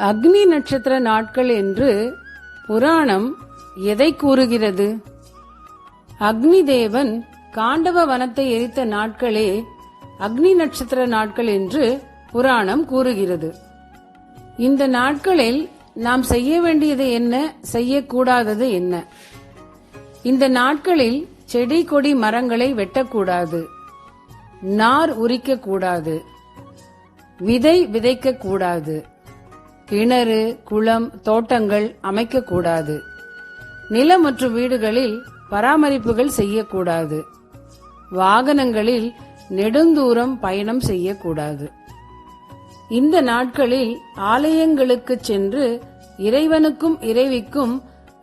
அக்னி நட்சத்திர நாட்கள் என்று புராணம் எதை கூறுகிறது? அக்னி தேவன் காண்டவ வனத்தை எரித்த நாட்களே அக்னி நட்சத்திர நாட்கள் என்று புராணம் கூறுகிறது. இந்த நாட்களில் நாம் செய்ய வேண்டியது என்ன, செய்யக்கூடாதது என்ன? இந்த நாட்களில் செடி கொடி மரங்களை வெட்டக்கூடாது, நார் உரிக்கக்கூடாது, விதை விதைக்கக்கூடாது, கிணறு குளம் தோட்டங்கள் அமைக்கக்கூடாது, நிலம் மற்றும் வீடுகளில் பராமரிப்புகள் செய்யக்கூடாது, வாகனங்களில் நெடுந்தூரம் பயணம் செய்யக்கூடாது. இந்த நாட்களில் ஆலயங்களுக்கு சென்று இறைவனுக்கும் இறைவிக்கும்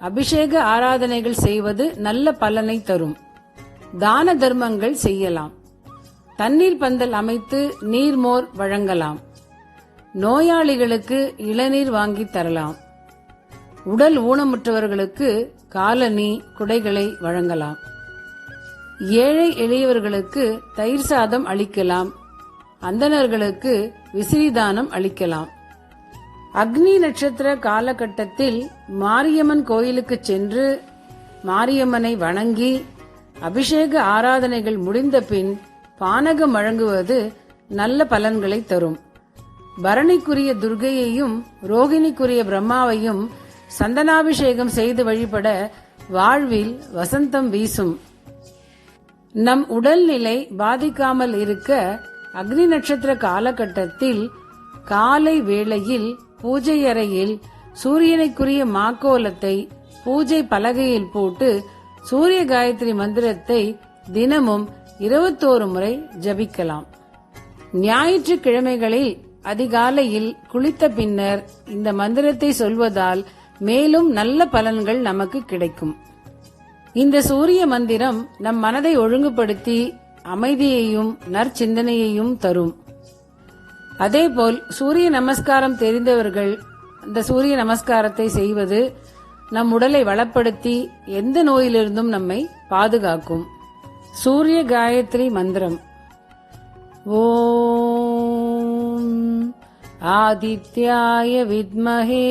அபிஷேக ஆராதனைகள் செய்வது நல்ல பலனை தரும். தான தர்மங்கள் செய்யலாம். தண்ணீர் பந்தல் அமைத்து நீர்மோர் வழங்கலாம். நோயாளிகளுக்கு இளநீர் வாங்கி தரலாம். உடல் ஊனமுற்றவர்களுக்கு காலணி குடைகளை வழங்கலாம். ஏழை எளியவர்களுக்கு தயிர் சாதம் அளிக்கலாம். அந்தணர்களுக்கு விசிறிதானம் அளிக்கலாம். அக்னி நட்சத்திர காலகட்டத்தில் மாரியம்மன் கோயிலுக்கு சென்று மாரியம்மனை வணங்கி அபிஷேக ஆராதனைகள் முடிந்த பின் பானகம் வழங்குவது நல்ல பலன்களை தரும். பரணிக்குரிய துர்கையையும் ரோகிணிக்குரிய பிரம்மாவையும் சந்தனாபிஷேகம் செய்து வழிபட வாழ்வில் வசந்தம் வீசும். நம் உடல்நிலை பாதிக்காமல் இருக்க அக்னி நட்சத்திர காலகட்டத்தில் காலை வேளையில் பூஜை அறையில் சூரியனுக்குரிய மாக்கோலத்தை பூஜை பலகையில் போட்டு சூரிய காயத்ரி மந்திரத்தை தினமும் 21 முறை ஜபிக்கலாம். ஞாயிற்றுக்கிழமைகளில் அதிகாலையில் குளித்த பின்னர் இந்த மந்திரத்தை சொல்வதால் மேலும் நல்ல பலன்கள் நமக்கு கிடைக்கும். இந்த சூரிய மந்திரம் நம் மனதை ஒழுங்குபடுத்தி அமைதியையும் நற்சிந்தனையையும் தரும். அதேபோல் சூரிய நமஸ்காரம் தெரிந்தவர்கள் இந்த சூரிய நமஸ்காரத்தை செய்வது நம் உடலை வளப்படுத்தி எந்த நோயிலிருந்தும் நம்மை பாதுகாக்கும். சூரிய காயத்ரி மந்திரம். ஓம் ஆதித்யாய வித்மஹே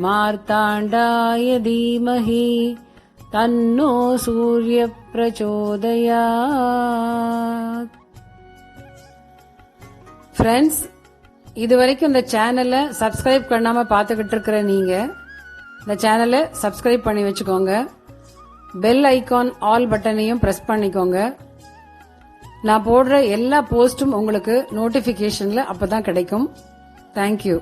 மார்த்தாண்டாய தீமஹி தன்னோ சூரிய பிரச்சோதயாத். ஃப்ரெண்ட்ஸ், இதுவரைக்கும் இந்த சேனலை சப்ஸ்கிரைப் பண்ணாம பார்த்துக்கிட்டு இருக்கிற நீங்க இந்த சேனலை சப்ஸ்கிரைப் பண்ணி வச்சுக்கோங்க. பெல் ஐகான் ஆல் பட்டனையும் பிரஸ் பண்ணிக்கோங்க. நான் போடுற எல்லா போஸ்டும் உங்களுக்கு நோட்டிபிகேஷன்ல அப்பதான் கிடைக்கும். தேங்க்யூ.